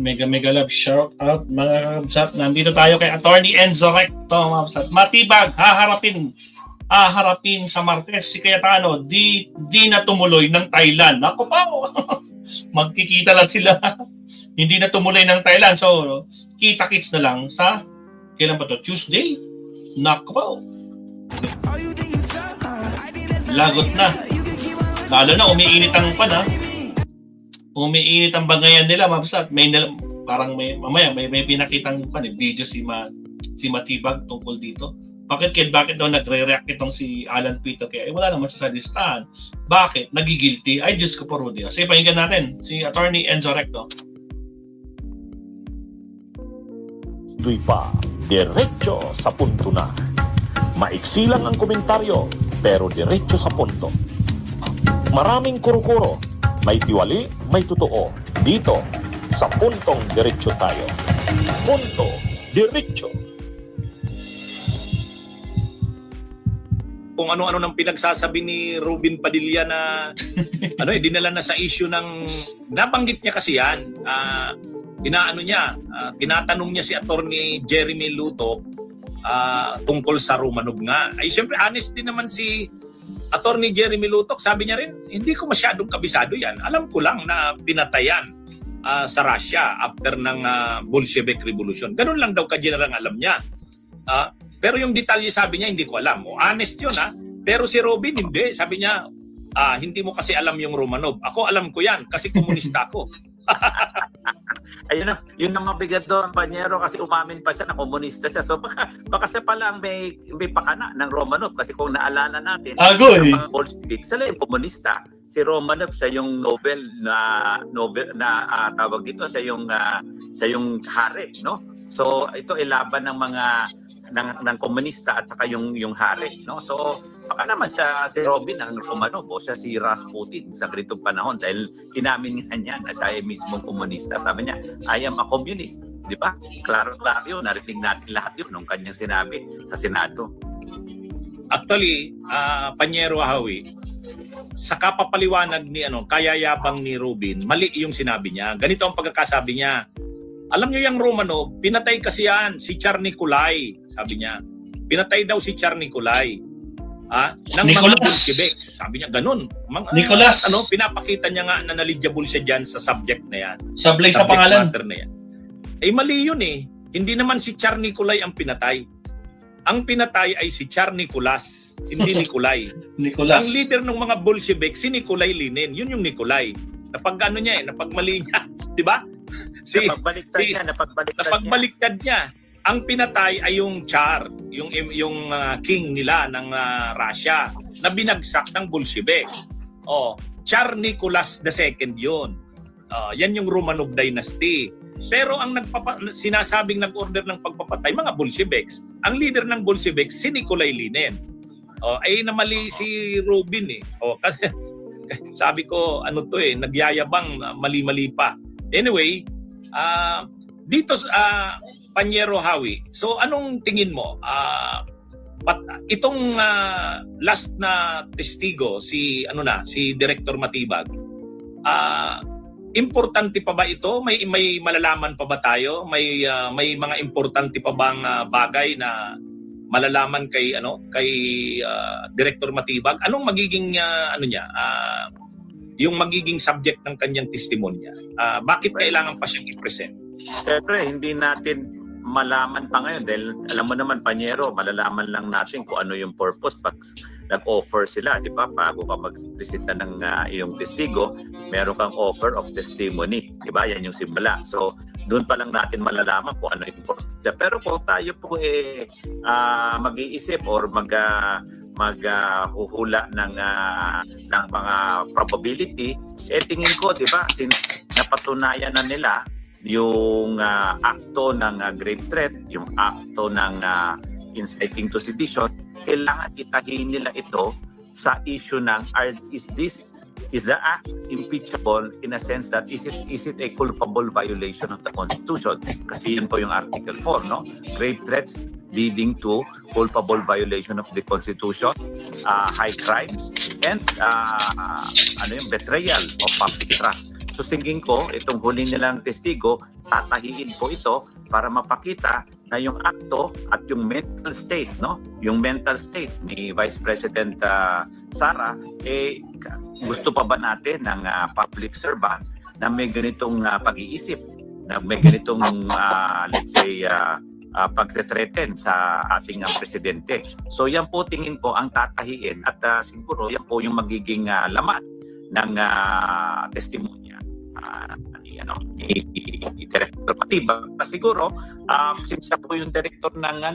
mega love shout out mga kabsat. Nandito tayo kay Attorney Enzo Recto mga kabsat. Matibag, haharapin sa Martes si Cayetano, di na tumuloy ng Thailand. Ako pa, magkikita lang sila. Hindi na tumuloy ng Thailand. So, kita-kits na lang sa, kailan ba to? Tuesday? Nako pa. Lagot na. Lalo na, umiinit ang pan ha. Umiinit ang bangayan nila, mabsat. Parang mamaya may pinakitang video si Matibag tungkol dito. Bakit daw nagre-react itong si Alan Peter kaya wala naman siya sa listahan. Bakit? Nagigilty? Ay, Diyos ko po, Rudy. Sige, pakinggan natin si Attorney Enzo Recto. Duy pa, diretso sa punto na. Maiksi lang ang komentaryo, pero diretso sa punto. Maraming kuro-kuro, may tiwali, may totoo. Dito, sa puntong diretso tayo. Punto, diretso. Kung ano-ano nang pinagsasabi ni Robin Padilla na dinala na sa issue ng nabanggit niya kasi yan. Tinatanong niya si Attorney Jeremy Luto tungkol sa Romanov nga. Ay siyempre honest din naman si Attorney Jeremy Luto. Sabi niya rin, hindi ko masyadong kabisado yan. Alam ko lang na pinatayan sa Russia after ng Bolshevik Revolution. Ganun lang daw ka-general ang alam niya. Pero yung detalye sabi niya, hindi ko alam. Honest yun Pero si Robin, hindi. Sabi niya, hindi mo kasi alam yung Romanov. Ako alam ko yan kasi komunista ako. Ayun na, yun ang mabigat doon, Panyero, kasi umamin pa siya na komunista siya. So baka siya pala ang may pakana ng Romanov kasi kung naalala natin, Agoy! Ang mga Bolshevik, sila yung komunista. Si Romanov, siya yung Nobel na tawag dito, siya yung hari, no? So ito ilaban ng mga ng komunista at saka yung hari, no? So baka naman siya si Robin ang Romanov o siya si Rasputin sa ganitong panahon dahil inamin nga niya na siya ay mismong komunista. Sabi niya, I am a communist, di ba? Klaro yun, narinig natin lahat yun nung kanyang sinabi sa Senado. Actually, Panyero Hawi, sa kapapaliwanag ni kayayabang ni Robin, mali yung sinabi niya. Ganito ang pagkakasabi niya. Alam niyo yung Romanov, pinatay kasi yan si Tsar Nikolai, sabi niya. Pinatay daw si Tsar Nikolai. Ng mga Bolshevik. Sabi niya ganun. Nicholas. Pinapakita niya nga na knowledgeable siya dyan sa subject na yan. Sablay sa pangalan. Matter na yan. Mali yun eh. Hindi naman si Tsar Nikolai ang pinatay. Ang pinatay ay si Tsar Nicholas, hindi Nikolai. Nicholas. Ang leader ng mga Bolshevik, si Nikolai Lenin. Yun yung Nikolai. Napagmali niya. Di ba? Napagbaliktad niya. Ang pinatay ay yung Tsar, yung king nila ng Russia na binagsak ng Bolsheviks. Tsar Nicholas II yun. Yan yung Romanov dynasty. Pero ang sinasabing nag-order ng pagpapatay, mga Bolsheviks. Ang leader ng Bolsheviks, si Nikolai Lenin. Ay namali si Robin eh. Sabi ko, nagyayabang, mali-mali pa. Anyway, dito Panyero Hawi. So anong tingin mo? Itong last na testigo si Director Matibag. Importante pa ba ito? May malalaman pa ba tayo? May mga importante pa bang bagay na malalaman kay Director Matibag? Anong magiging yung magiging subject ng kanyang testimonya? Bakit kailangan pa siyang i-present? Siyempre, hindi natin malaman pa ngayon dahil alam mo naman, Panyero, malalaman lang natin kung ano yung purpose pag nag-offer sila, di ba? Bago ka mag-presenta ng iyong testigo, meron kang offer of testimony, di ba? Yan yung simula. So, doon pa lang natin malalaman kung ano yung purpose. Pero kung tayo po mag-iisip or maghuhula ng mga probability, tingin ko, di ba, since napatunayan na nila yung akto ng grave threat, yung akto ng inciting to sedition, kailangan itahin nila ito sa issue ng is the act impeachable in a sense that is it a culpable violation of the Constitution? Kasi yun po yung Article 4, no? Grave threats leading to culpable violation of the Constitution, high crimes, and betrayal of public trust. So tingin ko, itong huling nilang testigo, tatahiin po ito para mapakita na yung akto at yung mental state, no? Yung mental state ni Vice President Sara, gusto pa ba natin ng public servant na may ganitong pag-iisip, na may ganitong, let's say, pagte-threaten sa ating presidente. So yan po tingin ko ang tatahiin at siguro yan po yung magiging laman ng testimonya ni Director Matibag. Siguro since siya po yung director ng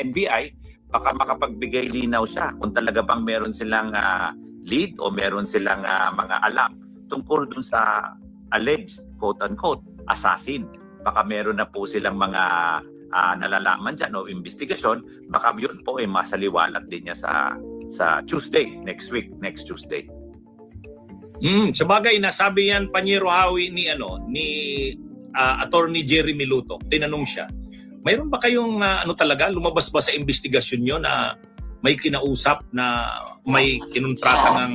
NBI, baka makapagbigay linaw siya kung talaga bang meron silang lead o meron silang mga alam tungkol dun sa alleged quote-unquote assassin. Baka meron na po silang mga nalalaman dyan o investigasyon, baka yun po masaliwalat din niya sa Tuesday, next Tuesday. Sabagay, nasabi yan Panyero Hawi ni Attorney Jeremy Luto. Tinanong siya, mayroon ba kayong talaga lumabas ba sa investigasyon nyo na may kinausap na may kinontrata ng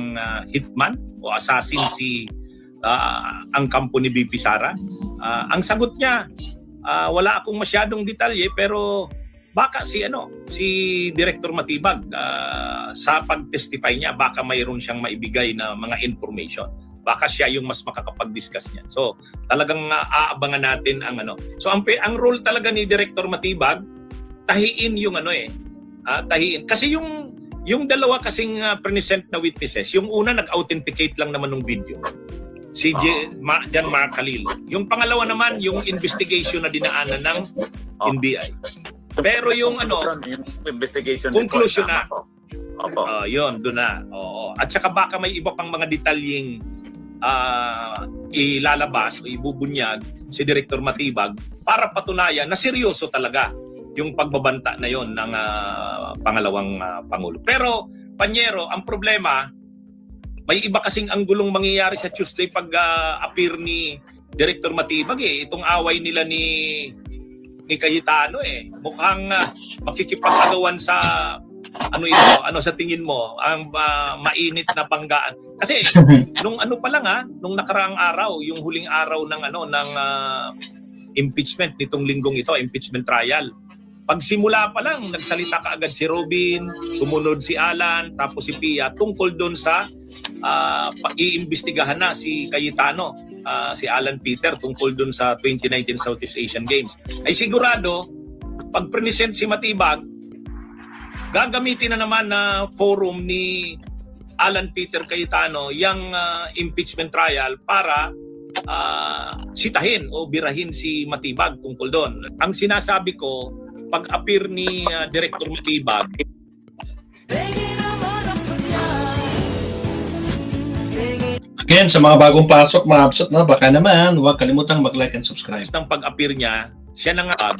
hitman o assassin si ang kampo ni BP Sara? Ang sagot niya, wala akong masyadong detalye, pero baka si Director Matibag sa pag-testify niya, baka mayroon siyang maibigay na mga information. Baka siya yung mas makakapag-discuss niyan. So, talagang aabangan natin ang So, ang role talaga ni Director Matibag, tahiin yung tahiin. Kasi yung dalawa kasing present na witnesses, yung una nag-authenticate lang naman ng video. Si Jan Mark Khalil. Yung pangalawa naman, yung investigation na dinaanan ng NBI. Pero yung investigation conclusion na. Opo. Yun, doon na. Oo. At saka baka may iba pang mga detalyeng ilalabas o ibubunyag si Director Matibag para patunayan na seryoso talaga yung pagbabanta na yon ng pangalawang Pangulo. Pero, Panyero, ang problema, may iba kasing anggulong mangyayari sa Tuesday pag appear ni Director Matibag. Itong away nila ni Cayetano mukhang makikipag-agawan sa sa tingin mo ang mainit na banggaan. Kasi nung pa lang nung nakaraang araw, yung huling araw ng impeachment nitong linggong ito, impeachment trial. Pagsimula pa lang nagsalita kaagad si Robin, sumunod si Alan, tapos si Pia tungkol doon sa iimbestigahan na si Cayetano, si Alan Peter tungkol doon sa 2019 Southeast Asian Games. Ay sigurado pag present si Matibag, gagamitin na naman na forum ni Alan Peter Cayetano yung impeachment trial para sitahin o birahin si Matibag tungkol doon. Ang sinasabi ko, pag appear ni Director Matibag, Again, sa mga bagong pasok, mga absot na, baka naman, huwag kalimutang mag-like and subscribe. ng pag-appear niya, siya na nga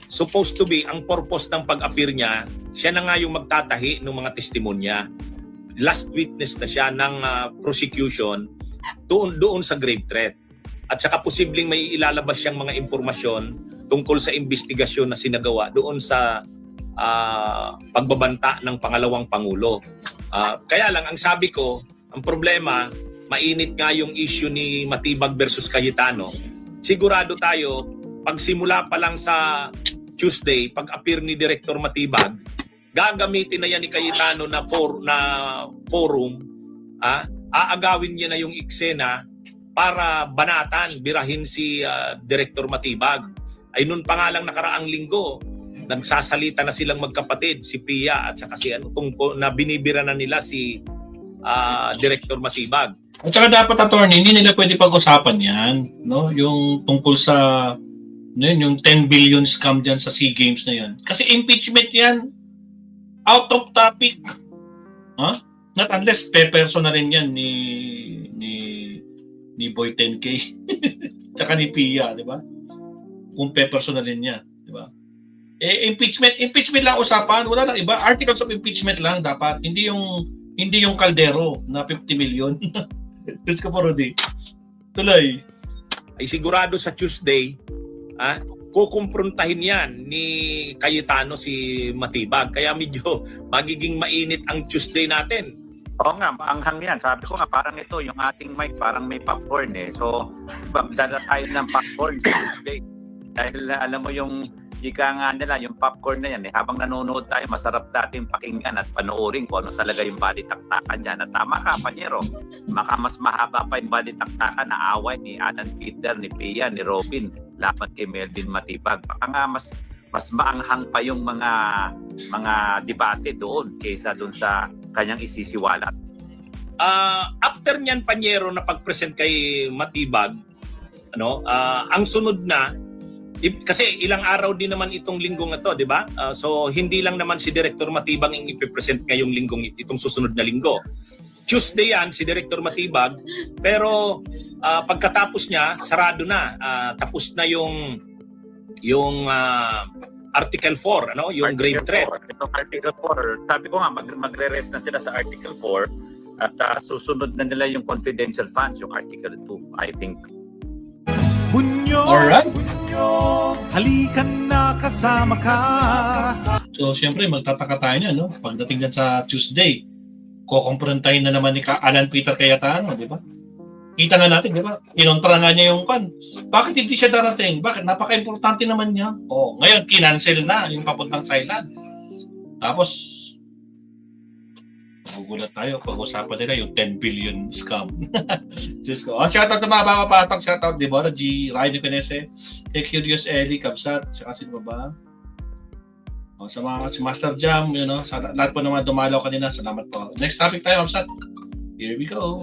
supposed to be, ang purpose ng pag-appear niya, siya na nga yung magtatahi ng mga testimonya. Last witness na siya ng prosecution doon sa grave threat. At saka posibleng may ilalabas siyang mga impormasyon tungkol sa investigasyon na sinagawa doon sa pagbabanta ng pangalawang Pangulo. Kaya lang, ang sabi ko, ang problema, mainit nga yung issue ni Matibag versus Cayetano. Sigurado tayo, pagsimula pa lang sa Tuesday, pag-appear ni Director Matibag, gagamitin na yan ni Cayetano na forum, aagawin niya na yung eksena para banatan, birahin si Director Matibag. Ay nun pa nga lang nakaraang linggo, nagsasalita na silang magkapatid, si Pia at saka si tungkol na binibira na nila si Director Matibag. At saka dapat, attorney, hindi nila pwede pag-usapan yan, no? Yung tungkol sa yung 10 billion scam dyan sa SEA Games na yan. Kasi impeachment yan, out of topic. Not unless pe-person na rin yan ni Boy 10K. Tsaka ni Pia, di ba? Kung pe-person na rin yan, di ba? Impeachment lang usapan, wala lang iba. Articles of impeachment lang dapat, hindi yung kaldero na 50 million. Diyos ko po, Rudy. Tuloy. Ay sigurado sa Tuesday, kukumprontahin yan ni Cayetano si Matibag. Kaya medyo magiging mainit ang Tuesday natin. Oo nga, maanghang yan. Sabi ko nga, parang ito, yung ating mic, parang may popcorn eh. So, magdala tayo ng popcorn sa Tuesday. Dahil alam mo yung ika nga nila, yung popcorn na yan, eh, habang nanonood tayo, masarap natin pakinggan at panoorin kung ano talaga yung balitaktakan dyan. At tama ka, Panyero, maka mas mahaba pa yung balitaktakan na away ni Alan Peter, ni Pia, ni Robin, laban kay Melvin Matibag. Baka nga mas maanghang pa yung mga debate doon kaysa doon sa kanyang isisiwalat. After niyan, Panyero, na pag-present kay Matibag, ang sunod na, kasi ilang araw din naman itong linggong ito, di ba? So hindi lang naman si Director Matibag ang ipipresent ngayong linggong, itong susunod na linggo. Tuesday yan, si Director Matibag, pero pagkatapos niya, sarado na. Tapos na yung Article 4, yung grave threat. Itong Article 4, sabi ko nga, magre-rest na sila sa Article 4 at susunod na nila yung confidential funds, yung Article 2, I think. Bunyo, Alright. bunyo, halikan na kasama ka. So, siyempre, magtataka tayo niyan, no? Pagdating dyan sa Tuesday, kukumprontahin na naman ni Alan Peter Cayetano, di ba? Kita nga natin, di ba? Inontra nga niya yung kan. Bakit hindi siya darating? Bakit? Napaka-importante naman niya. Oh, ngayon, kinancel na yung papuntang Thailand. Tapos, magugulat tayo. Pag-usapan nila yung 10 billion scam. Diyos ko. Shoutout sa mga papapasok. Shoutout, Deborah G, Ryan Canese, kay Curious Ellie, Kabsat, saka sino ba? Sa mga si Master Jam, sa lahat po naman dumalaw kanina. Salamat po. Next topic tayo, Kabsat. Here we go.